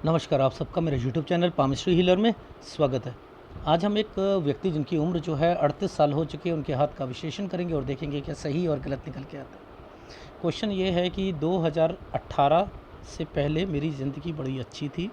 नमस्कार, आप सबका मेरे यूट्यूब चैनल पामिस्ट्री हीलर में स्वागत है। आज हम एक व्यक्ति जिनकी उम्र जो है 38 साल हो चुकी है, उनके हाथ का विश्लेषण करेंगे और देखेंगे क्या सही और गलत निकल के आता है। क्वेश्चन ये है कि 2018 से पहले मेरी ज़िंदगी बड़ी अच्छी थी,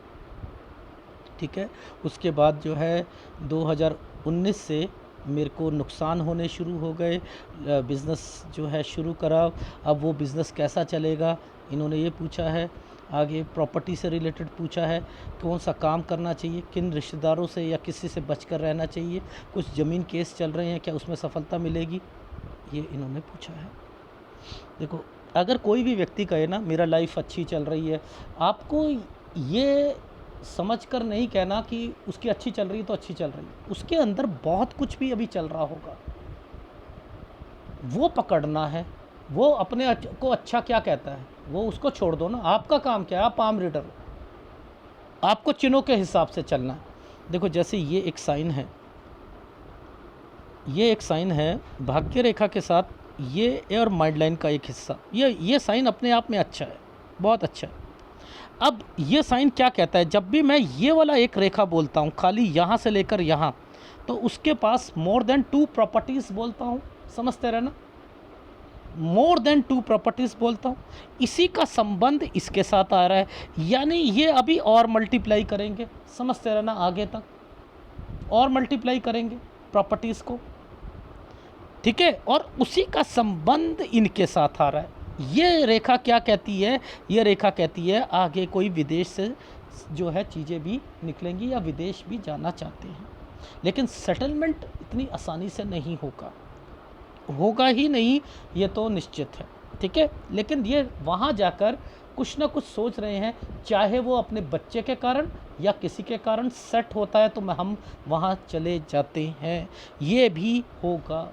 ठीक है। उसके बाद जो है 2019 से मेरे को नुकसान होने शुरू हो गए। बिज़नेस जो है शुरू करा, अब वो बिज़नेस कैसा चलेगा, इन्होंने ये पूछा है। आगे प्रॉपर्टी से रिलेटेड पूछा है, कौन सा काम करना चाहिए, किन रिश्तेदारों से या किसी से बचकर रहना चाहिए, कुछ ज़मीन केस चल रहे हैं, क्या उसमें सफलता मिलेगी, ये इन्होंने पूछा है। देखो, अगर कोई भी व्यक्ति कहे ना मेरा लाइफ अच्छी चल रही है, आपको ये समझ कर नहीं कहना कि उसकी अच्छी चल रही है तो अच्छी चल रही है, उसके अंदर बहुत कुछ भी अभी चल रहा होगा, वो पकड़ना है। वो अपने को अच्छा क्या कहता है वो उसको छोड़ दो ना। आपका काम क्या है, आप पाम रीडर हो, आपको चिन्हों के हिसाब से चलना है। देखो, जैसे ये एक साइन है, ये एक साइन है भाग्य रेखा के साथ, ये एयर माइंड लाइन का एक हिस्सा, ये साइन अपने आप में अच्छा है, बहुत अच्छा है। अब ये साइन क्या कहता है, जब भी मैं ये वाला एक रेखा बोलता हूँ खाली यहाँ से लेकर यहाँ, तो उसके पास मोर देन 2 प्रॉपर्टीज़ बोलता हूँ, समझते रहना, मोर देन 2 प्रॉपर्टीज़ बोलता हूँ। इसी का संबंध इसके साथ आ रहा है, यानी ये अभी और मल्टीप्लाई करेंगे, समझते रहना, आगे तक और मल्टीप्लाई करेंगे प्रॉपर्टीज़ को, ठीक है। और उसी का संबंध इनके साथ आ रहा है। ये रेखा क्या कहती है, ये रेखा कहती है आगे कोई विदेश से जो है चीज़ें भी निकलेंगी या विदेश भी जाना चाहते हैं, लेकिन सेटलमेंट इतनी आसानी से नहीं होगा, होगा ही नहीं, ये तो निश्चित है, ठीक है। लेकिन ये वहाँ जाकर कुछ ना कुछ सोच रहे हैं, चाहे वो अपने बच्चे के कारण या किसी के कारण सेट होता है तो हम वहाँ चले जाते हैं, ये भी होगा।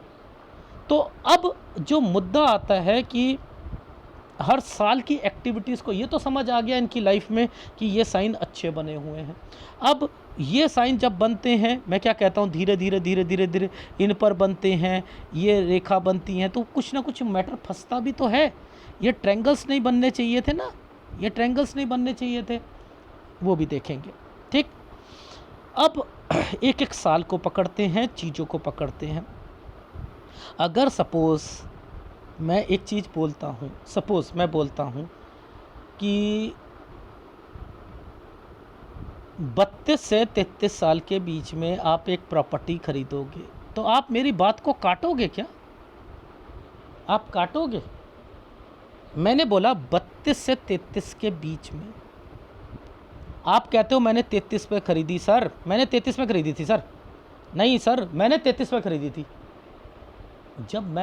तो अब जो मुद्दा आता है कि हर साल की एक्टिविटीज़ को, ये तो समझ आ गया इनकी लाइफ में कि ये साइन अच्छे बने हुए हैं। अब ये साइन जब बनते हैं, मैं क्या कहता हूँ, धीरे धीरे धीरे धीरे धीरे इन पर बनते हैं, ये रेखा बनती हैं, तो कुछ ना कुछ मैटर फंसता भी तो है। ये ट्रायंगल्स नहीं बनने चाहिए थे ना, ये ट्रायंगल्स नहीं बनने चाहिए थे, वो भी देखेंगे, ठीक। अब एक एक साल को पकड़ते हैं, चीज़ों को पकड़ते हैं। अगर सपोज़ मैं एक चीज़ बोलता हूँ, सपोज़ मैं बोलता हूँ कि 32 से 33 साल के बीच में आप एक प्रॉपर्टी खरीदोगे, तो आप मेरी बात को काटोगे क्या? आप काटोगे? मैंने बोला 32 से 33 के बीच में। आप कहते हो मैंने 33 पे खरीदी सर, मैंने 33 में खरीदी थी सर। नहीं सर, मैंने 33 में खरीदी थी। जब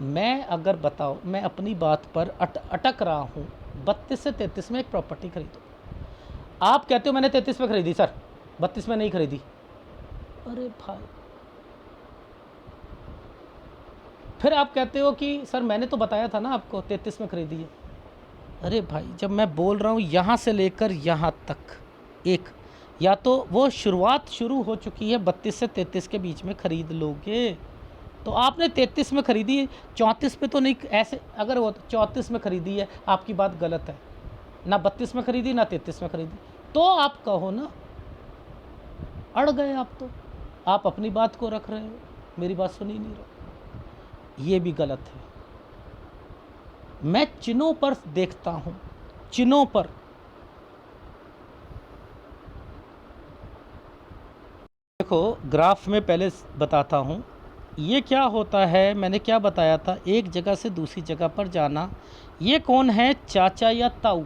मैं अगर बताओ, मैं अपनी बात पर अटक रहा हूँ, 32 से 33 में एक प्रॉपर्टी खरीदो, आप कहते हो मैंने 33 में खरीदी सर, 32 में नहीं खरीदी। अरे भाई, फिर आप कहते हो कि सर मैंने तो बताया था ना आपको 33 में खरीदी है। अरे भाई, जब मैं बोल रहा हूँ यहाँ से लेकर यहाँ तक, एक या तो वो शुरुआत शुरू हो चुकी है 32 से 33 के बीच में खरीद लोगे, तो आपने 33 में खरीदी, 34 पे तो नहीं, ऐसे अगर वो 34 में खरीदी है, आपकी बात गलत है, ना 32 में खरीदी ना 33 में खरीदी, तो आप कहो ना, अड़ गए आप, तो आप अपनी बात को रख रहे हो, मेरी बात सुन ही नहीं रहे, ये भी गलत है। मैं चिन्हों पर देखता हूँ, चिन्हों पर। देखो, ग्राफ में पहले बताता हूँ ये क्या होता है। मैंने क्या बताया था, एक जगह से दूसरी जगह पर जाना। ये कौन है, चाचा या ताऊ,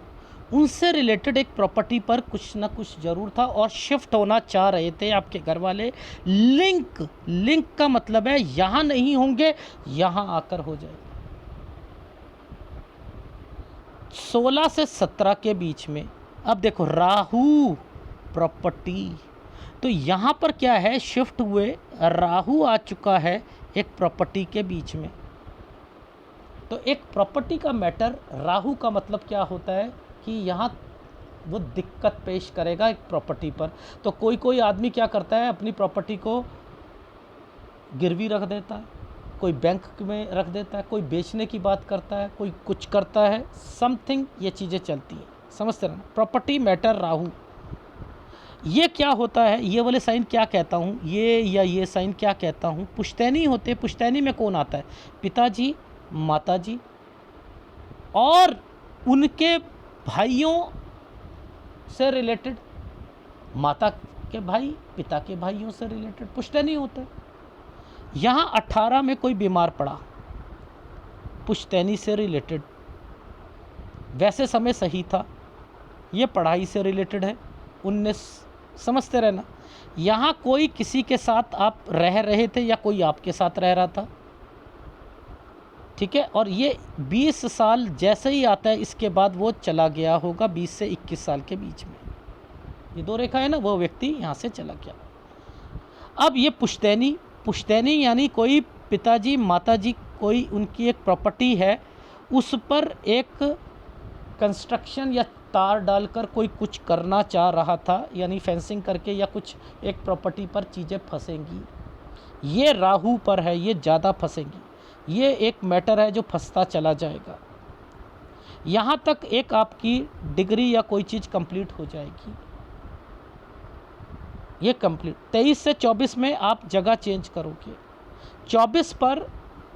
उनसे रिलेटेड एक प्रॉपर्टी पर कुछ ना कुछ ज़रूर था और शिफ्ट होना चाह रहे थे आपके घर वाले। लिंक, लिंक का मतलब है यहाँ नहीं होंगे, यहाँ आकर हो जाएगा। 16 से 17 के बीच में। अब देखो, राहु प्रॉपर्टी, तो यहाँ पर क्या है, शिफ्ट हुए, राहु आ चुका है एक प्रॉपर्टी के बीच में। तो एक प्रॉपर्टी का मैटर, राहु का मतलब क्या होता है कि यहाँ वो दिक्कत पेश करेगा एक प्रॉपर्टी पर। तो कोई कोई आदमी क्या करता है, अपनी प्रॉपर्टी को गिरवी रख देता है, कोई बैंक में रख देता है, कोई बेचने की बात करता है, कोई कुछ करता है, समथिंग, ये चीज़ें चलती हैं, समझते रहना। प्रॉपर्टी मैटर राहु, ये क्या होता है, ये वाले साइन क्या कहता हूँ, ये या ये साइन क्या कहता हूँ, पुश्तैनी होते। पुश्तैनी में कौन आता है, पिताजी, माताजी और उनके भाइयों से रिलेटेड, माता के भाई पिता के भाइयों से रिलेटेड पुश्तैनी होता है। यहाँ 18 में कोई बीमार पड़ा, पुश्तैनी से रिलेटेड, वैसे समय सही था, ये पढ़ाई से रिलेटेड है। 19 समझते रहना। यहाँ कोई किसी के साथ आप रह रहे थे या कोई आपके साथ रह रहा था, ठीक है। और ये 20 साल जैसे ही आता है इसके बाद वो चला गया होगा 20 से 21 साल के बीच में, ये दो रेखा है ना, वो व्यक्ति यहाँ से चला गया। अब ये पुश्तैनी, पुश्तैनी यानी कोई पिताजी माताजी, कोई उनकी एक प्रॉपर्टी है, उस पर एक कंस्ट्रक्शन या तार डालकर कोई कुछ करना चाह रहा था, यानी फेंसिंग करके या कुछ एक प्रॉपर्टी पर चीज़ें फंसेंगी। ये राहु पर है, ये ज़्यादा फंसेंगी। ये एक मैटर है जो फंसता चला जाएगा। यहाँ तक एक आपकी डिग्री या कोई चीज़ कंप्लीट हो जाएगी, ये कंप्लीट। 23 से 24 में आप जगह चेंज करोगे। 24 पर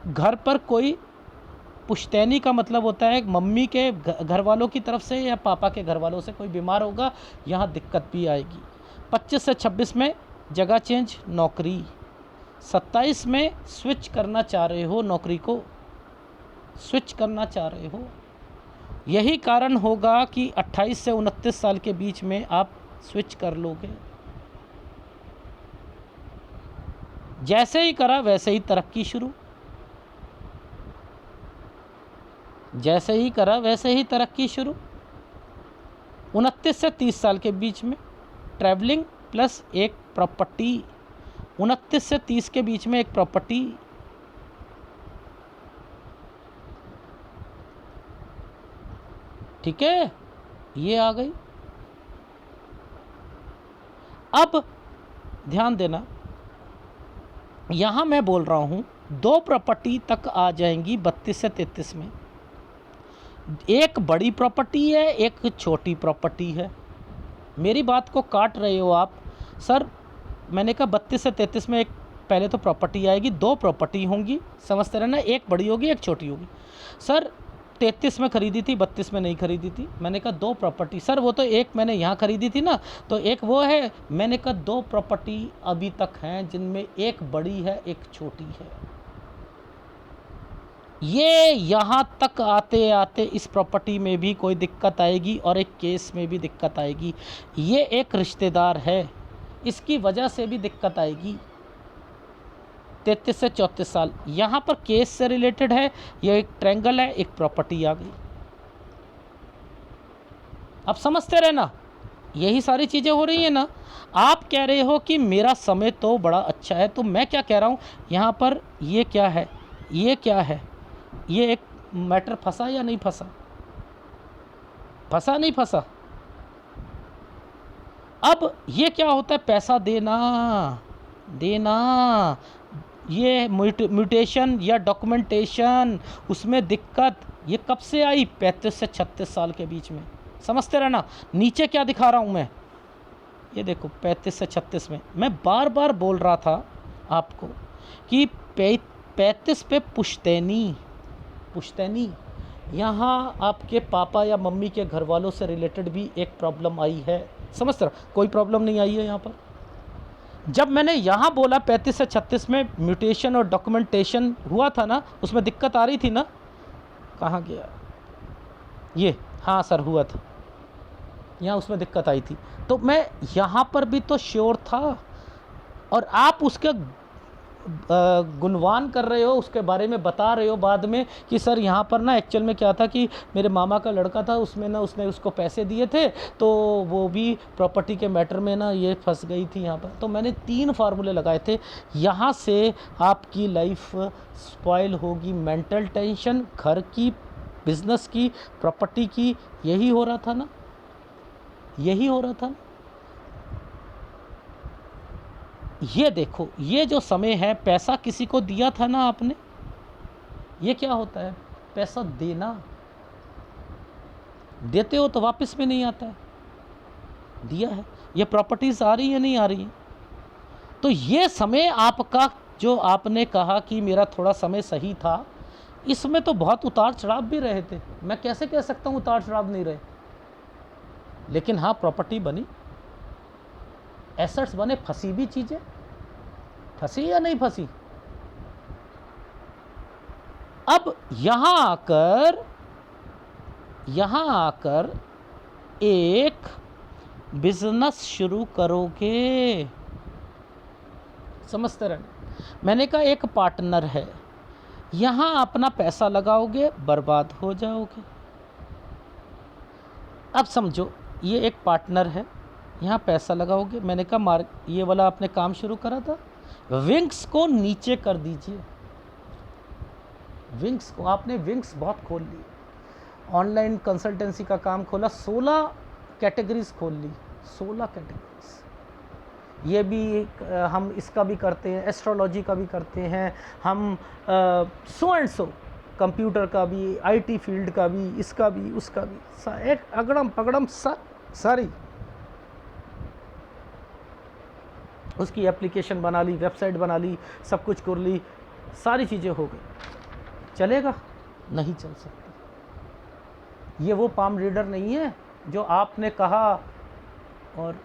घर पर कोई, पुश्तैनी का मतलब होता है मम्मी के घर वालों की तरफ से या पापा के घर वालों से कोई बीमार होगा, यहाँ दिक्कत भी आएगी। 25 से 26 में जगह चेंज, नौकरी। 27 में स्विच करना चाह रहे हो, नौकरी को स्विच करना चाह रहे हो। यही कारण होगा कि 28 से 29 साल के बीच में आप स्विच कर लोगे। जैसे ही करा वैसे ही तरक्की शुरू, जैसे ही करा वैसे ही तरक्की शुरू। 29 से 30 साल के बीच में ट्रैवलिंग प्लस एक प्रॉपर्टी, 29 से 30 के बीच में एक प्रॉपर्टी। ठीक है, ये आ गई। अब ध्यान देना, यहाँ मैं बोल रहा हूँ 2 प्रॉपर्टी तक आ जाएंगी 32 से 33 में। एक बड़ी प्रॉपर्टी है, एक छोटी प्रॉपर्टी है। मेरी बात को काट रहे हो आप, सर मैंने कहा 32 से 33 में एक पहले तो प्रॉपर्टी आएगी, 2 प्रॉपर्टी होंगी, समझते रहना, एक बड़ी होगी एक छोटी होगी। सर 33 में ख़रीदी थी, 32 में नहीं ख़रीदी थी। मैंने कहा 2 प्रॉपर्टी, सर वो तो एक मैंने यहाँ ख़रीदी थी ना, तो एक वो है। मैंने कहा 2 प्रॉपर्टी अभी तक हैं जिनमें एक बड़ी है एक छोटी है। ये यहाँ तक आते आते इस प्रॉपर्टी में भी कोई दिक्कत आएगी और एक केस में भी दिक्कत आएगी। ये एक रिश्तेदार है, इसकी वजह से भी दिक्कत आएगी। 33 से 34 साल यहाँ पर केस से रिलेटेड है, ये एक ट्रायंगल है, एक प्रॉपर्टी आ गई। अब समझते रहना, यही सारी चीज़ें हो रही हैं ना। आप कह रहे हो कि मेरा समय तो बड़ा अच्छा है, तो मैं क्या कह रहा हूँ यहाँ पर, ये क्या है, ये क्या है, ये एक मैटर फंसा या नहीं फंसा, फंसा नहीं फंसा। अब ये क्या होता है, पैसा देना देना, ये म्यूटेशन या डॉक्यूमेंटेशन, उसमें दिक्कत, ये कब से आई, 35 से 36 साल के बीच में। समझते रहना, नीचे क्या दिखा रहा हूँ मैं, ये देखो 35 से 36 में। मैं बार बार बोल रहा था आपको कि 35 पे पुश्तैनी, पुश्तैनी, यहाँ आपके पापा या मम्मी के घर वालों से रिलेटेड भी एक प्रॉब्लम आई है। समझते रहो, कोई प्रॉब्लम नहीं आई है यहाँ पर। जब मैंने यहाँ बोला 35 से 36 में म्यूटेशन और डॉक्यूमेंटेशन हुआ था ना, उसमें दिक्कत आ रही थी ना, कहाँ गया ये, हाँ सर हुआ था, यहाँ उसमें दिक्कत आई थी। तो मैं यहाँ पर भी तो श्योर था, और आप उसके गुणवान कर रहे हो, उसके बारे में बता रहे हो बाद में कि सर यहाँ पर ना एक्चुअल में क्या था कि मेरे मामा का लड़का था, उसमें ना उसने उसको पैसे दिए थे, तो वो भी प्रॉपर्टी के मैटर में ना ये फंस गई थी यहाँ पर। तो मैंने 3 फार्मूले लगाए थे। यहाँ से आपकी लाइफ स्पॉइल होगी, मेंटल टेंशन, घर की, बिजनेस की, प्रॉपर्टी की, यही हो रहा था ना, यही हो रहा था। ये देखो, ये जो समय है, पैसा किसी को दिया था ना आपने, ये क्या होता है, पैसा देना, देते हो तो वापस भी नहीं आता है। दिया है। ये प्रॉपर्टीज़ आ रही है नहीं आ रही है। तो ये समय आपका जो आपने कहा कि मेरा थोड़ा समय सही था, इसमें तो बहुत उतार चढ़ाव भी रहे थे। मैं कैसे कह सकता हूँ उतार चढ़ाव नहीं रहे, लेकिन हाँ प्रॉपर्टी बनी, एसेट्स बने, फंसी भी चीज़ें, फंसी या नहीं फंसी। अब यहाँ आकर एक बिजनेस शुरू करोगे, समझते रहना। मैंने कहा एक पार्टनर है, यहाँ अपना पैसा लगाओगे बर्बाद हो जाओगे। अब समझो ये एक पार्टनर है, यहाँ पैसा लगाओगे। मैंने कहा ये वाला आपने काम शुरू करा था, विंग्स को नीचे कर दीजिए। विंग्स को आपने विंग्स बहुत खोल ली, ऑनलाइन कंसल्टेंसी का काम खोला, 16 कैटेगरीज खोल ली, 16 कैटेगरीज। ये भी हम इसका भी करते हैं, एस्ट्रोलॉजी का भी करते हैं हम, सो एंड सो, कंप्यूटर का भी, आईटी फील्ड का भी, इसका भी उसका भी, एक अगड़म पगड़म सारी उसकी एप्लीकेशन बना ली, वेबसाइट बना ली, सब कुछ कर ली, सारी चीज़ें हो गई। चलेगा? नहीं चल सकती। ये वो पाम रीडर नहीं है जो आपने कहा और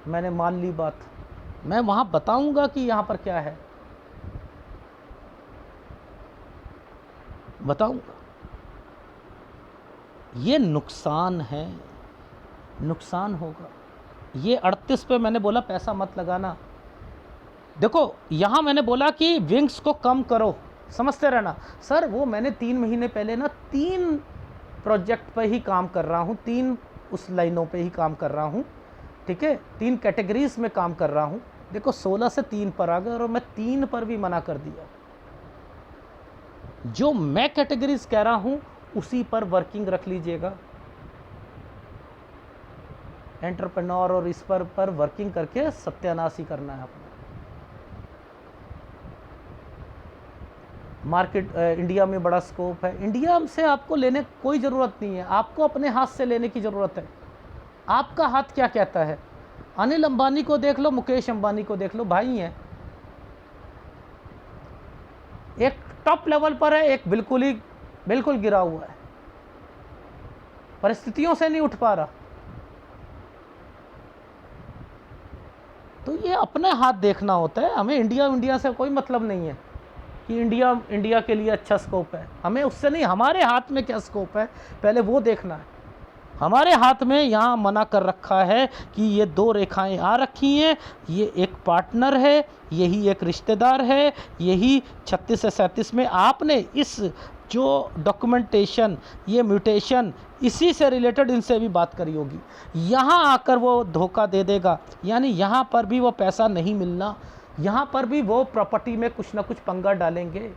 मैंने मान ली बात। मैं वहाँ बताऊंगा कि यहाँ पर क्या है, बताऊंगा। ये नुकसान है, नुकसान होगा। ये 38 पे मैंने बोला पैसा मत लगाना। देखो यहाँ मैंने बोला कि विंग्स को कम करो, समझते रहना। सर वो मैंने 3 महीने पहले ना 3 प्रोजेक्ट पे ही काम कर रहा हूँ, 3 उस लाइनों पे ही काम कर रहा हूँ, ठीक है, 3 कैटेगरीज में काम कर रहा हूँ। देखो 16 से 3 पर आ गए और मैं 3 पर भी मना कर दिया। जो मैं कैटेगरीज कह रहा हूँ उसी पर वर्किंग रख लीजिएगा, एंटरप्रेन्योर, और इस पर वर्किंग करके सत्यानाश ही करना है अपना। मार्केट इंडिया में बड़ा स्कोप है, इंडिया से आपको लेने कोई ज़रूरत नहीं है, आपको अपने हाथ से लेने की ज़रूरत है। आपका हाथ क्या कहता है? अनिल अंबानी को देख लो, मुकेश अंबानी को देख लो, भाई हैं। एक टॉप लेवल पर है, एक बिल्कुल गिरा हुआ है, परिस्थितियों से नहीं उठ पा रहा। तो ये अपने हाथ देखना होता है। हमें इंडिया से कोई मतलब नहीं है कि इंडिया के लिए अच्छा स्कोप है, हमें उससे नहीं, हमारे हाथ में क्या स्कोप है पहले वो देखना है। हमारे हाथ में यहाँ मना कर रखा है कि ये 2 रेखाएं आ रखी हैं, ये एक पार्टनर है, यही एक रिश्तेदार है, यही 36 से 37 में आपने इस जो डॉक्यूमेंटेशन, ये म्यूटेशन, इसी से रिलेटेड इनसे भी बात करी होगी। यहाँ आकर वो धोखा दे देगा, यानी यहाँ पर भी वो पैसा नहीं मिलना, यहाँ पर भी वो प्रॉपर्टी में कुछ ना कुछ पंगा डालेंगे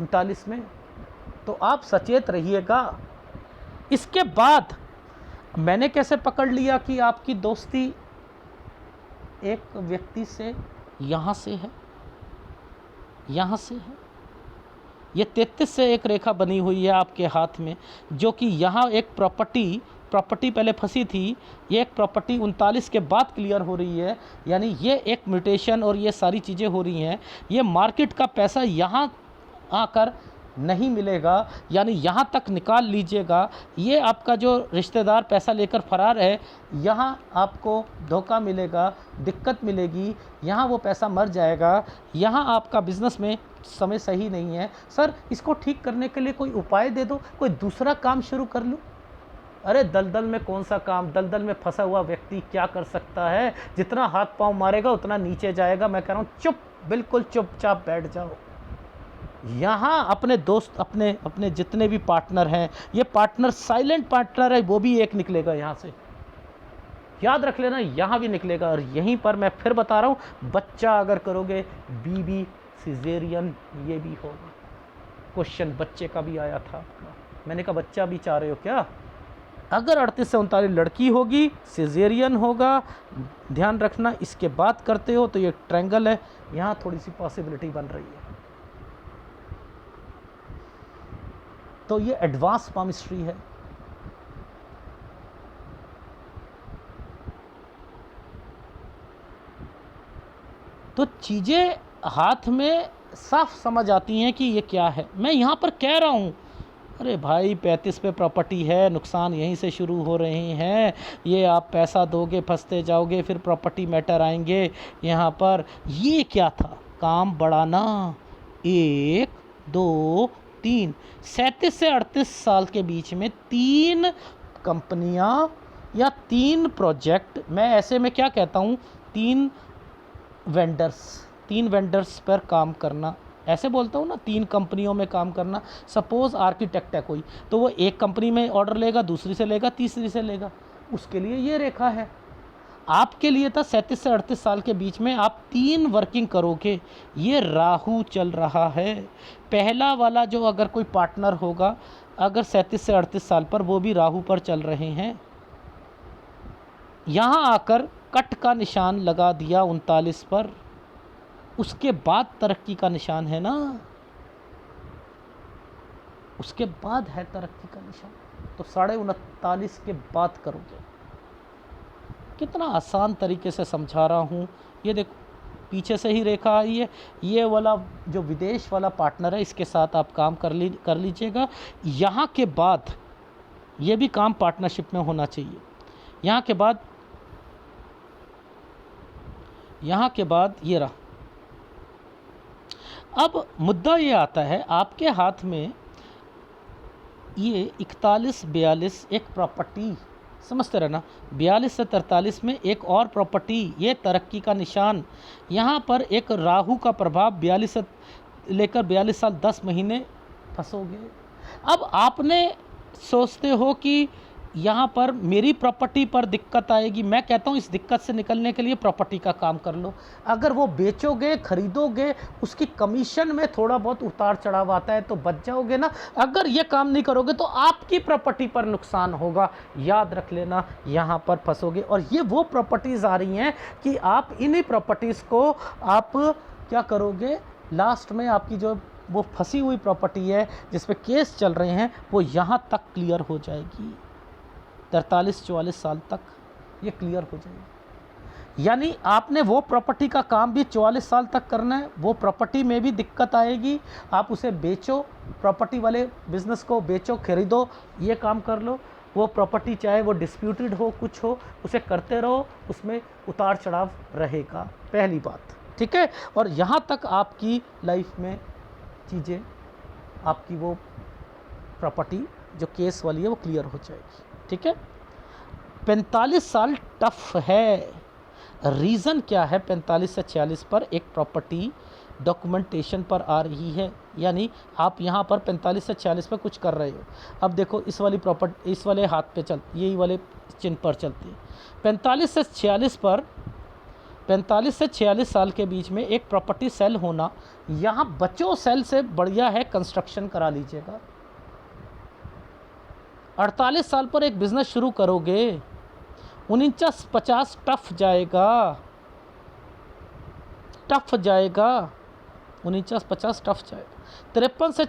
39 में। तो आप सचेत रहिएगा। इसके बाद मैंने कैसे पकड़ लिया कि आपकी दोस्ती एक व्यक्ति से यहाँ से है, यहाँ से है। ये 33 से एक रेखा बनी हुई है आपके हाथ में, जो कि यहाँ एक प्रॉपर्टी पहले फंसी थी, ये एक प्रॉपर्टी 39 के बाद क्लियर हो रही है। यानी ये एक म्यूटेशन और ये सारी चीज़ें हो रही हैं। ये मार्केट का पैसा यहाँ आकर नहीं मिलेगा, यानी यहाँ तक निकाल लीजिएगा। ये आपका जो रिश्तेदार पैसा लेकर फरार है, यहाँ आपको धोखा मिलेगा, दिक्कत मिलेगी, यहाँ वो पैसा मर जाएगा। यहाँ आपका बिज़नेस में समय सही नहीं है। सर इसको ठीक करने के लिए कोई उपाय दे दो, कोई दूसरा काम शुरू कर लूँ। अरे दलदल में कौन सा काम, दलदल में फंसा हुआ व्यक्ति क्या कर सकता है? जितना हाथ पांव मारेगा उतना नीचे जाएगा। मैं कह रहा हूँ बिल्कुल चुपचाप बैठ जाओ। यहाँ अपने दोस्त, अपने जितने भी पार्टनर हैं, ये पार्टनर साइलेंट पार्टनर है, वो भी एक निकलेगा यहाँ से, याद रख लेना, यहाँ भी निकलेगा। और यहीं पर मैं फिर बता रहा हूँ, बच्चा अगर करोगे बीबी सिजेरियन, ये भी होगा। क्वेश्चन बच्चे का भी आया था आपका, मैंने कहा बच्चा भी चाह रहे हो क्या? अगर 38 से 39 लड़की होगी, सिजेरियन होगा, ध्यान रखना। इसके बाद करते हो तो ये ट्रायंगल है, यहाँ थोड़ी सी पॉसिबिलिटी बन रही है। तो ये एडवांस पामिस्ट्री है। तो चीज़ें हाथ में साफ समझ आती हैं कि ये क्या है। मैं यहाँ पर कह रहा हूँ, अरे भाई 35 पे प्रॉपर्टी है, नुकसान यहीं से शुरू हो रहे हैं, ये आप पैसा दोगे फंसते जाओगे, फिर प्रॉपर्टी मैटर आएंगे यहाँ पर। ये क्या था, काम बढ़ाना। 1 2 3, 37 से 38 साल के बीच में 3 कंपनियाँ या 3 प्रोजेक्ट, मैं ऐसे में क्या कहता हूँ, 3 वेंडर्स, 3 वेंडर्स पर काम करना, ऐसे बोलता हूँ ना, 3 कंपनियों में काम करना। सपोज़ आर्किटेक्ट है कोई, तो वो एक कंपनी में ऑर्डर लेगा, दूसरी से लेगा, तीसरी से लेगा, उसके लिए ये रेखा है। आपके लिए था 37 से 38 साल के बीच में आप 3 वर्किंग करोगे। ये राहु चल रहा है। पहला वाला जो अगर कोई पार्टनर होगा, अगर 37 से 38 साल पर, वो भी राहु पर चल रहे हैं। यहाँ आकर कट का निशान लगा दिया 39 पर, उसके बाद तरक्की का निशान है ना, उसके बाद है तरक्की का निशान। तो 39.5 के बाद करोगे। कितना आसान तरीके से समझा रहा हूँ। ये देखो पीछे से ही रेखा आई है। ये वाला जो विदेश वाला पार्टनर है, इसके साथ आप काम कर लीजिएगा। यहाँ के बाद ये भी काम पार्टनरशिप में होना चाहिए। यहाँ के बाद ये रहा। अब मुद्दा ये आता है, आपके हाथ में ये 41-42 एक प्रॉपर्टी, समझते रहना, 42 से 43 में एक और प्रॉपर्टी, ये तरक्की का निशान। यहाँ पर एक राहु का प्रभाव, 42 से लेकर 42 साल 10 महीने फंसोगे। अब आपने सोचते हो कि यहाँ पर मेरी प्रॉपर्टी पर दिक्कत आएगी। मैं कहता हूँ इस दिक्कत से निकलने के लिए प्रॉपर्टी का काम कर लो। अगर वो बेचोगे, खरीदोगे, उसकी कमीशन में थोड़ा बहुत उतार चढ़ाव आता है तो बच जाओगे ना। अगर ये काम नहीं करोगे तो आपकी प्रॉपर्टी पर नुकसान होगा, याद रख लेना, यहाँ पर फंसोगे। और ये वो प्रॉपर्टीज़ आ रही हैं कि आप इन्हीं प्रॉपर्टीज़ को आप क्या करोगे, लास्ट में आपकी जो वो फंसी हुई प्रॉपर्टी है जिस पे केस चल रहे हैं, वो यहाँ तक क्लियर हो जाएगी। 43-44 साल तक ये क्लियर हो जाएगी। यानी आपने वो प्रॉपर्टी का काम भी 44 साल तक करना है। वो प्रॉपर्टी में भी दिक्कत आएगी, आप उसे बेचो, प्रॉपर्टी वाले बिजनेस को बेचो, खरीदो, ये काम कर लो। वो प्रॉपर्टी चाहे वो डिस्प्यूटेड हो, कुछ हो, उसे करते रहो, उसमें उतार चढ़ाव रहेगा, पहली बात, ठीक है। और यहाँ तक आपकी लाइफ में चीज़ें, आपकी वो प्रॉपर्टी जो केस वाली है वो क्लियर हो जाएगी, ठीक है। 45 साल टफ है। रीज़न क्या है? 45 से 46 पर एक प्रॉपर्टी डॉक्यूमेंटेशन पर आ रही है, यानी आप यहाँ पर 45 से 46 पर कुछ कर रहे हो। अब देखो इस वाली प्रॉपर्टी इस वाले हाथ पे चलती, यही वाले चिन्ह पर चलती है। 45 से 46 पर, 45 से 46 साल के बीच में एक प्रॉपर्टी सेल होना, यहाँ बचो सेल से बढ़िया है कंस्ट्रक्शन करा लीजिएगा। 48 साल पर एक बिज़नेस शुरू करोगे, 49-50 टफ जाएगा, 49-50 टफ जाएगा। 53 से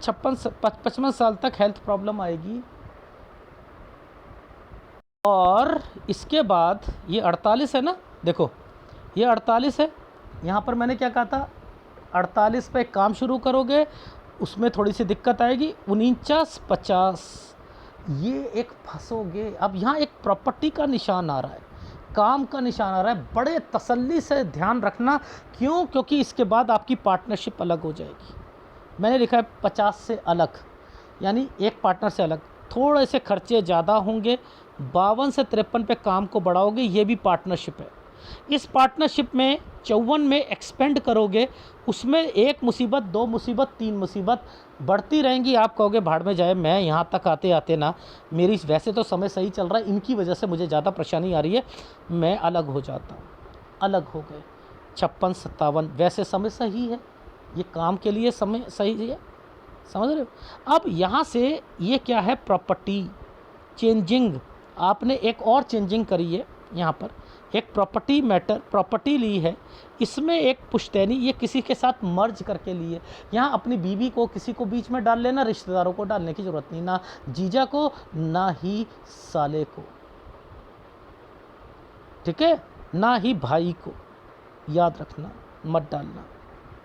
55 साल तक हेल्थ प्रॉब्लम आएगी। और इसके बाद ये 48 है ना, देखो ये 48 है, यहाँ पर मैंने क्या कहा था, 48 पे काम शुरू करोगे, उसमें थोड़ी सी दिक्कत आएगी। 49-50 ये एक फंसोगे। अब यहाँ एक प्रॉपर्टी का निशान आ रहा है, काम का निशान आ रहा है, बड़े तसल्ली से ध्यान रखना। क्यों? क्योंकि इसके बाद आपकी पार्टनरशिप अलग हो जाएगी। मैंने लिखा है 50 से अलग, यानी एक पार्टनर से अलग, थोड़े से खर्चे ज़्यादा होंगे। 52 से 53 पे काम को बढ़ाओगे, ये भी पार्टनरशिप है। इस पार्टनरशिप में 54 में एक्सपेंड करोगे, उसमें 1 मुसीबत, 2 मुसीबत, 3 मुसीबत बढ़ती रहेंगी। आप कहोगे भाड़ में जाए, मैं यहाँ तक आते आते ना, मेरी वैसे तो समय सही चल रहा है, इनकी वजह से मुझे ज़्यादा परेशानी आ रही है, मैं अलग हो जाता हूँ। अलग हो गए 56-57, वैसे समय सही है, ये काम के लिए समय सही है, समझ रहे हो। अब यहाँ से ये क्या है, प्रॉपर्टी चेंजिंग, आपने एक और चेंजिंग करी है। यहाँ पर एक प्रॉपर्टी ली है, इसमें एक पुश्तैनी, ये किसी के साथ मर्ज करके ली है। यहाँ अपनी बीवी को किसी को बीच में डाल लेना, रिश्तेदारों को डालने की ज़रूरत नहीं, ना जीजा को ना ही साले को, ठीक है, ना ही भाई को, याद रखना, मत डालना,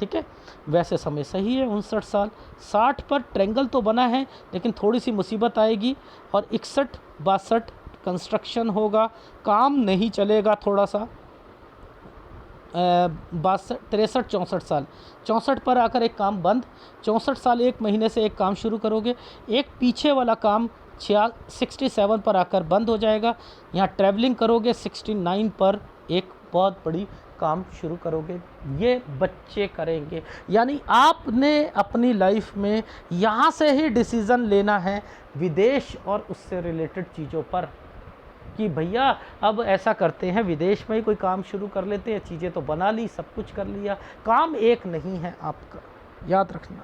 ठीक है। वैसे समय सही है 59 साल। 60 पर ट्रेंगल तो बना है लेकिन थोड़ी सी मुसीबत आएगी, और 61-62 कंस्ट्रक्शन होगा, काम नहीं चलेगा थोड़ा सा। 63-64 साल, 64 पर आकर एक काम बंद, 64 साल 1 महीने से एक काम शुरू करोगे, एक पीछे वाला काम 67 पर आकर बंद हो जाएगा। यहाँ ट्रैवलिंग करोगे 69 पर एक बहुत बड़ी काम शुरू करोगे, ये बच्चे करेंगे। यानी आपने अपनी लाइफ में यहाँ से ही डिसीज़न लेना है विदेश और उससे रिलेटेड चीज़ों पर, कि भैया अब ऐसा करते हैं विदेश में ही कोई काम शुरू कर लेते हैं, चीज़ें तो बना ली, सब कुछ कर लिया, काम एक नहीं है आपका, याद रखना,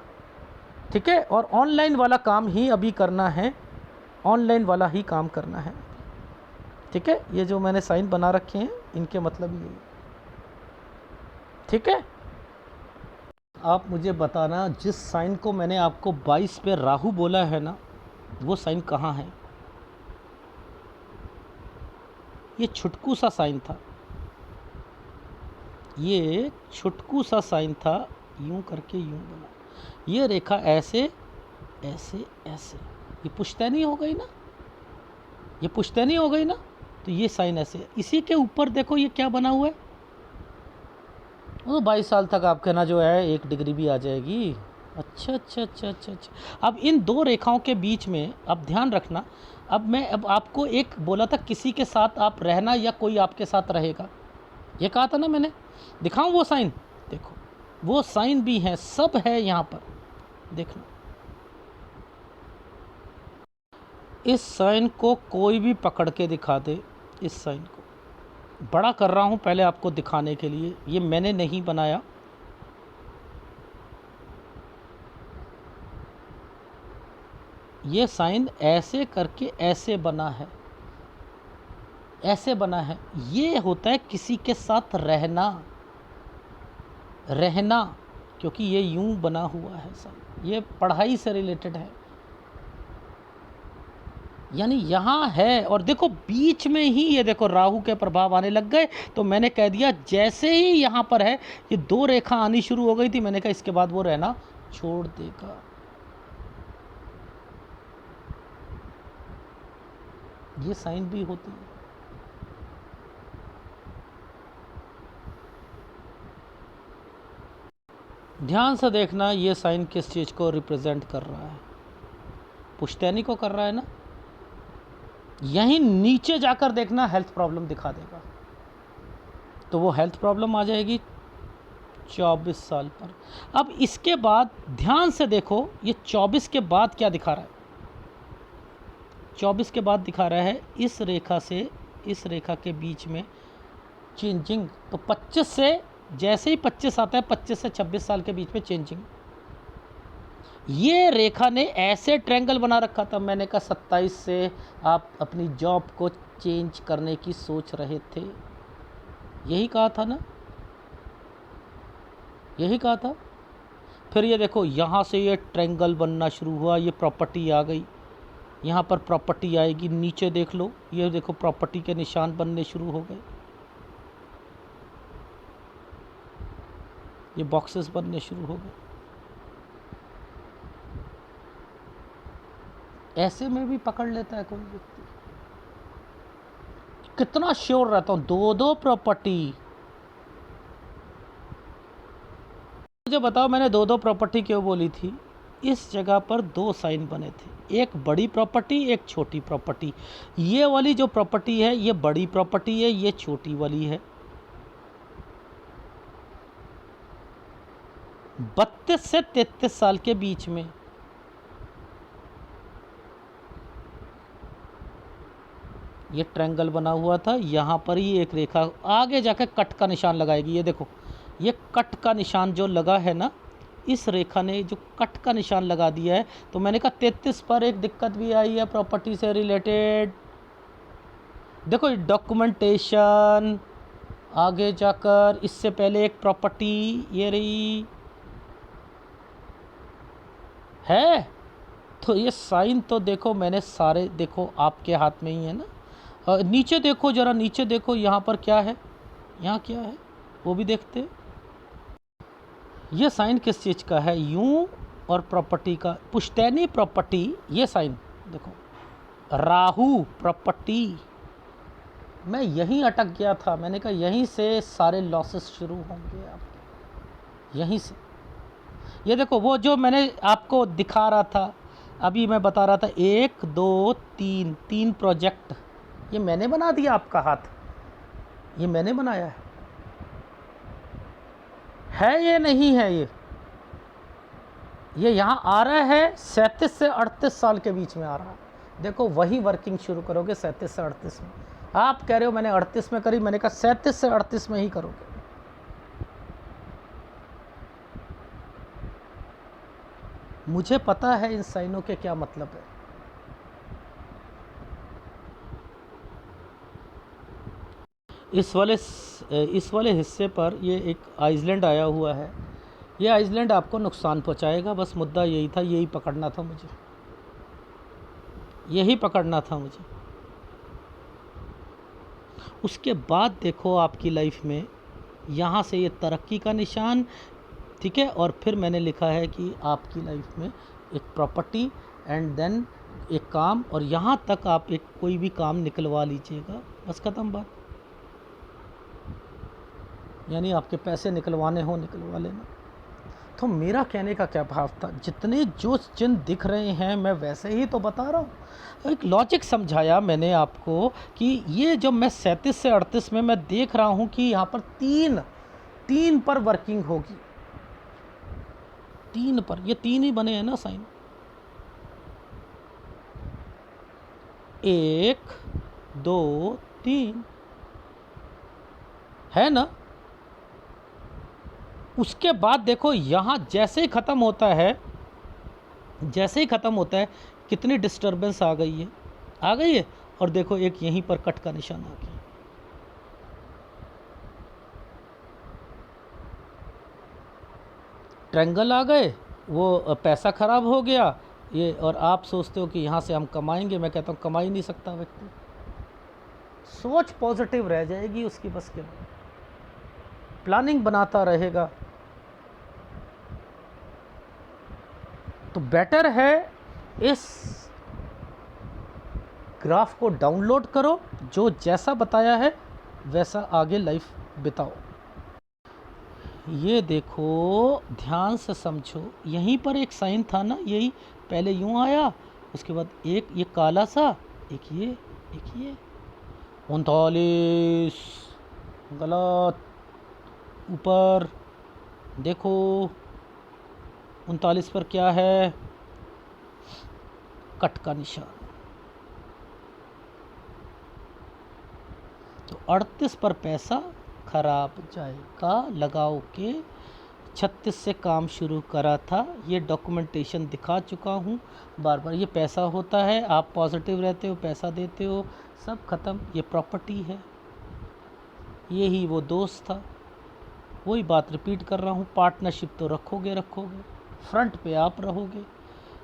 ठीक है। और ऑनलाइन वाला काम ही अभी करना है, ऑनलाइन वाला ही काम करना है, ठीक है। ये जो मैंने साइन बना रखे हैं इनके मतलब यही, ठीक है। आप मुझे बताना जिस साइन को मैंने आपको 22 पे राहु बोला है ना, वो साइन कहाँ है। ये छुटकू सा साइन था, ये छुटकू सा साइन था, यूं करके यूं बना, ये रेखा ऐसे ऐसे ऐसे, ये पुश्तैनी हो गई ना, ये पुश्तैनी हो गई ना, तो ये साइन ऐसे। इसी के ऊपर देखो ये क्या बना हुआ है, वो 22 साल तक आपके ना जो है 1 डिग्री भी आ जाएगी। अच्छा अच्छा अच्छा अच्छा अच्छा। अब इन दो रेखाओं के बीच में अब ध्यान रखना, अब आपको एक बोला था किसी के साथ आप रहना या कोई आपके साथ रहेगा, ये कहा था ना मैंने। दिखाऊं वो साइन, देखो वो साइन भी है, सब है यहाँ पर, देखना। इस साइन को कोई भी पकड़ के दिखा दे, इस साइन को बड़ा कर रहा हूँ पहले आपको दिखाने के लिए, ये मैंने नहीं बनाया, ये साइन ऐसे करके ऐसे बना है, ऐसे बना है। ये होता है किसी के साथ रहना, रहना, क्योंकि ये यूं बना हुआ है साइन, ये पढ़ाई से रिलेटेड है, यानी यहाँ है। और देखो बीच में ही ये देखो राहु के प्रभाव आने लग गए, तो मैंने कह दिया जैसे ही यहाँ पर है ये 2 रेखा आनी शुरू हो गई थी, मैंने कहा इसके बाद वो रहना छोड़ देगा। ये साइन भी होती है। ध्यान से देखना, ये साइन किस चीज़ को रिप्रेजेंट कर रहा है, पुश्तैनी को कर रहा है ना। यहीं नीचे जाकर देखना हेल्थ प्रॉब्लम दिखा देगा, तो वो हेल्थ प्रॉब्लम आ जाएगी 24 साल पर। अब इसके बाद ध्यान से देखो, ये 24 के बाद क्या दिखा रहा है, 24 के बाद दिखा रहा है इस रेखा से इस रेखा के बीच में चेंजिंग। तो 25 से जैसे ही 25 आता है, 25 से 26 साल के बीच में चेंजिंग। ये रेखा ने ऐसे ट्रायंगल बना रखा था, मैंने कहा 27 से आप अपनी जॉब को चेंज करने की सोच रहे थे, यही कहा था ना, यही कहा था। फिर ये देखो यहाँ से ये ट्रायंगल बनना शुरू हुआ, ये प्रॉपर्टी आ गई, यहाँ पर प्रॉपर्टी आएगी, नीचे देख लो, ये देखो प्रॉपर्टी के निशान बनने शुरू हो गए, ये बॉक्सेस बनने शुरू हो गए। ऐसे में भी पकड़ लेता है कोई व्यक्ति, कितना श्योर रहता हूँ, 2-2 प्रॉपर्टी। मुझे बताओ मैंने 2-2 प्रॉपर्टी क्यों बोली थी। इस जगह पर 2 साइन बने थे, एक बड़ी प्रॉपर्टी एक छोटी प्रॉपर्टी। ये वाली जो प्रॉपर्टी है ये बड़ी प्रॉपर्टी है, ये छोटी वाली है। 32 से 33 साल के बीच में ये ट्रायंगल बना हुआ था, यहाँ पर ही एक रेखा आगे जाकर कट का निशान लगाएगी। ये देखो ये कट का निशान जो लगा है ना, इस रेखा ने जो कट का निशान लगा दिया है। तो मैंने कहा 33 पर एक दिक्कत भी आई है प्रॉपर्टी से रिलेटेड। देखो डॉक्यूमेंटेशन, आगे जाकर इससे पहले एक प्रॉपर्टी ये रही है। तो ये साइन तो देखो मैंने सारे, देखो आपके हाथ में ही है ना। नीचे देखो, ज़रा नीचे देखो, यहाँ पर क्या है, यहाँ क्या है वो भी देखते। ये साइन किस चीज़ का है? यूं और प्रॉपर्टी का, पुश्तैनी प्रॉपर्टी, ये साइन देखो, राहु प्रॉपर्टी। मैं यहीं अटक गया था, मैंने कहा यहीं से सारे लॉसेस शुरू होंगे आपके, यहीं से। ये देखो वो जो मैंने आपको दिखा रहा था, अभी मैं बता रहा था, 1 2 3 3 प्रोजेक्ट, ये मैंने बना दिया आपका हाथ, ये मैंने बनाया है ये नहीं है ये यहाँ आ रहा है 37 से 38 साल के बीच में आ रहा है। देखो वही वर्किंग शुरू करोगे 37 से 38 में। आप कह रहे हो मैंने 38 में करी, मैंने कहा 37 से 38 में ही करोगे। मुझे पता है इन साइनों के क्या मतलब है। इस वाले हिस्से पर ये एक आइसलैंड आया हुआ है, ये आइसलैंड आपको नुकसान पहुंचाएगा, बस मुद्दा यही था, यही पकड़ना था मुझे, यही पकड़ना था मुझे। उसके बाद देखो आपकी लाइफ में यहाँ से ये तरक्की का निशान, ठीक है। और फिर मैंने लिखा है कि आपकी लाइफ में एक प्रॉपर्टी एंड देन एक काम, और यहाँ तक आप एक कोई भी काम निकलवा लीजिएगा, बस ख़त्म बात। यानी आपके पैसे निकलवाने हो निकलवा लेना। तो मेरा कहने का क्या भाव था, जितने जो चिन्ह दिख रहे हैं मैं वैसे ही तो बता रहा हूँ। एक लॉजिक समझाया मैंने आपको कि ये जो मैं 37 से 38 में मैं देख रहा हूँ कि यहाँ पर तीन पर वर्किंग होगी, 3 पर, ये 3 ही बने हैं ना साइन, 1 2 3 है ना। उसके बाद देखो यहाँ जैसे ही ख़त्म होता है, जैसे ही ख़त्म होता है, कितनी डिस्टर्बेंस आ गई है, आ गई है। और देखो एक यहीं पर कट का निशान आ गया, ट्रायंगल आ गए, वो पैसा ख़राब हो गया ये। और आप सोचते हो कि यहाँ से हम कमाएंगे, मैं कहता हूँ कमा ही नहीं सकता व्यक्ति। सोच पॉजिटिव रह जाएगी उसकी, बस के प्लानिंग बनाता रहेगा तो बेटर है। इस ग्राफ को डाउनलोड करो, जो जैसा बताया है वैसा आगे लाइफ बिताओ। ये देखो ध्यान से समझो, यहीं पर एक साइन था ना, यही पहले यूं आया, उसके बाद एक ये काला सा, एक ये 39 गलत, ऊपर देखो 39 पर क्या है, कट का निशान। तो 38 पर पैसा खराब जाएगा, लगाओ के 36 से काम शुरू करा था, ये डॉक्यूमेंटेशन दिखा चुका हूँ बार बार। ये पैसा होता है, आप पॉजिटिव रहते हो, पैसा देते हो, सब ख़त्म। ये प्रॉपर्टी है, यही वो दोस्त था, वही बात रिपीट कर रहा हूँ। पार्टनरशिप तो रखोगे, फ्रंट पे आप रहोगे।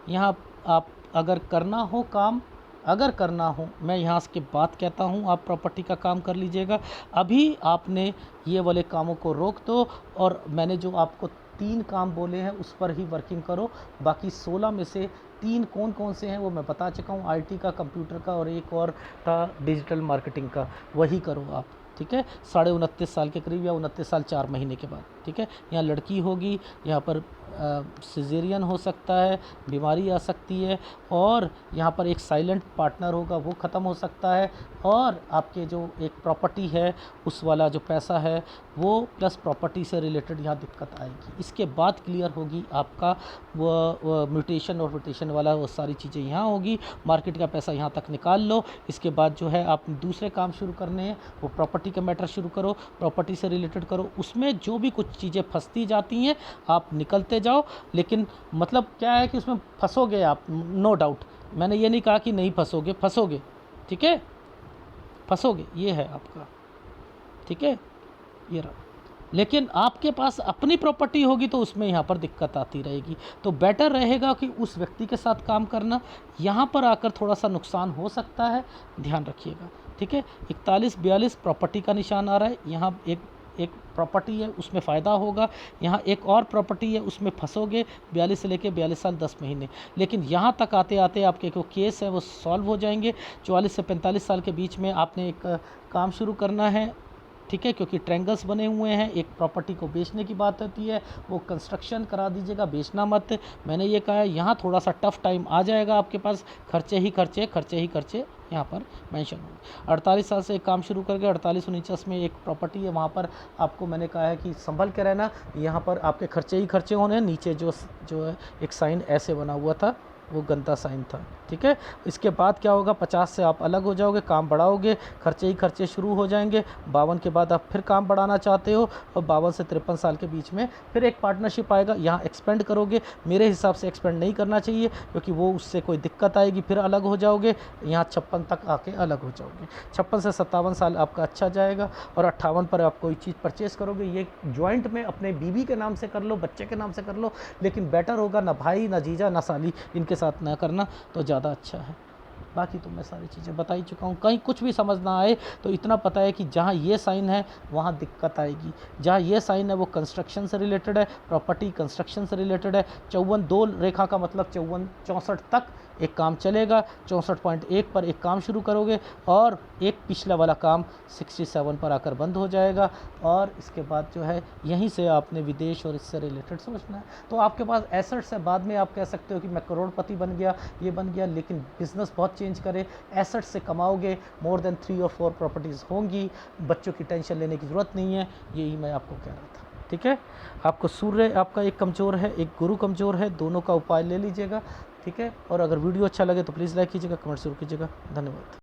यहाँ आप अगर करना हो काम, अगर करना हो, मैं यहाँ के बात कहता हूँ, आप प्रॉपर्टी का काम कर लीजिएगा। अभी आपने ये वाले कामों को रोक दो, और मैंने जो आपको 3 काम बोले हैं उस पर ही वर्किंग करो। बाकी 16 में से 3 कौन कौन से हैं वो मैं बता चुका हूँ, IT का, कंप्यूटर का, और एक और था डिजिटल मार्केटिंग का, वही करो आप, ठीक है। 29.5 साल के करीब, या 29 साल 4 महीने के बाद, ठीक है। यहाँ लड़की होगी, यहाँ पर सिजेरियन हो सकता है, बीमारी आ सकती है, और यहाँ पर एक साइलेंट पार्टनर होगा, वो ख़त्म हो सकता है, और आपके जो एक प्रॉपर्टी है उस वाला जो पैसा है वो, प्लस प्रॉपर्टी से रिलेटेड यहाँ दिक्कत आएगी। इसके बाद क्लियर होगी आपका वो म्यूटेशन और रोटेशन वाला, वो सारी चीज़ें यहाँ होगी। मार्केट का पैसा यहाँ तक निकाल लो। इसके बाद जो है आप दूसरे काम शुरू करने हैं, वो प्रॉपर्टी का मैटर शुरू करो, प्रॉपर्टी से रिलेटेड करो। उसमें जो भी कुछ चीज़ें फंसती जाती हैं आप निकलते जाओ, लेकिन मतलब क्या है कि उसमें फंसोगे आप, नो डाउट। मैंने ये नहीं कहा कि नहीं फंसोगे, फंसोगे, ठीक है, फंसोगे, ये है आपका, ठीक है, ये रहा। लेकिन आपके पास अपनी प्रॉपर्टी होगी तो उसमें यहाँ पर दिक्कत आती रहेगी। तो बेटर रहेगा कि उस व्यक्ति के साथ काम करना। यहाँ पर आकर थोड़ा सा नुकसान हो सकता है, ध्यान रखिएगा, ठीक है। 41-42 प्रॉपर्टी का निशान आ रहा है, यहाँ एक एक प्रॉपर्टी है उसमें फ़ायदा होगा, यहाँ एक और प्रॉपर्टी है उसमें फंसोगे 42 से लेके 42 साल 10 महीने। लेकिन यहाँ तक आते आते आपके जो केस है वो सॉल्व हो जाएंगे। 44 से 45 साल के बीच में आपने एक काम शुरू करना है, ठीक है, क्योंकि ट्रायंगल्स बने हुए हैं। एक प्रॉपर्टी को बेचने की बात होती है, वो कंस्ट्रक्शन करा दीजिएगा, बेचना मत। मैंने ये कहा है यहाँ थोड़ा सा टफ टाइम आ जाएगा आपके पास, खर्चे ही खर्चे, खर्चे ही खर्चे यहाँ पर मेंशन होंगे। 48 साल से एक काम शुरू करके 48-49 में एक प्रॉपर्टी है, वहाँ पर आपको मैंने कहा है कि संभल के रहना, यहाँ पर आपके खर्चे ही खर्चे होने हैं। नीचे जो है एक साइन ऐसे बना हुआ था, वो गंदा साइन था, ठीक है। इसके बाद क्या होगा, 50 से आप अलग हो जाओगे, काम बढ़ाओगे, खर्चे ही खर्चे शुरू हो जाएंगे। 52 के बाद आप फिर काम बढ़ाना चाहते हो, और 52 से 53 साल के बीच में फिर एक पार्टनरशिप आएगा, यहाँ एक्सपेंड करोगे। मेरे हिसाब से एक्सपेंड नहीं करना चाहिए, क्योंकि वो उससे कोई दिक्कत आएगी, फिर अलग हो जाओगे। यहाँ 56 तक आके अलग हो जाओगे। 56 से 57 साल आपका अच्छा जाएगा, और 58 पर आप कोई चीज़ परचेज़ करोगे, ये जॉइंट में अपने बीवी के नाम से कर लो, बच्चे के नाम से कर लो, लेकिन बेटर होगा ना भाई, ना जीजा, ना साली, इनके साथ ना करना तो ज़्यादा अच्छा है। बाकी तो मैं सारी चीज़ें बता ही चुका हूँ। कहीं कुछ भी समझ ना आए तो इतना पता है कि जहाँ ये साइन है वहाँ दिक्कत आएगी, जहाँ ये साइन है वो कंस्ट्रक्शन से रिलेटेड है, प्रॉपर्टी कंस्ट्रक्शन से रिलेटेड है। 54 दो रेखा का मतलब 64 तक एक काम चलेगा, 64.1 पर एक काम शुरू करोगे, और एक पिछला वाला काम 67 पर आकर बंद हो जाएगा। और इसके बाद जो है यहीं से आपने विदेश और इससे रिलेटेड सोचना है। तो आपके पास एसेट्स है, बाद में आप कह सकते हो कि मैं करोड़पति बन गया, ये बन गया, लेकिन बिज़नेस बहुत चेंज करे। एसेट्स से कमाओगे, मोर देन 3 और 4 प्रॉपर्टीज़ होंगी, बच्चों की टेंशन लेने की ज़रूरत नहीं है। यही मैं आपको कह रहा था, ठीक है। आपको सूर्य आपका एक कमज़ोर है, एक गुरु कमज़ोर है, दोनों का उपाय ले लीजिएगा, ठीक है। और अगर वीडियो अच्छा लगे तो प्लीज़ लाइक कीजिएगा, कमेंट जरूर कीजिएगा। धन्यवाद।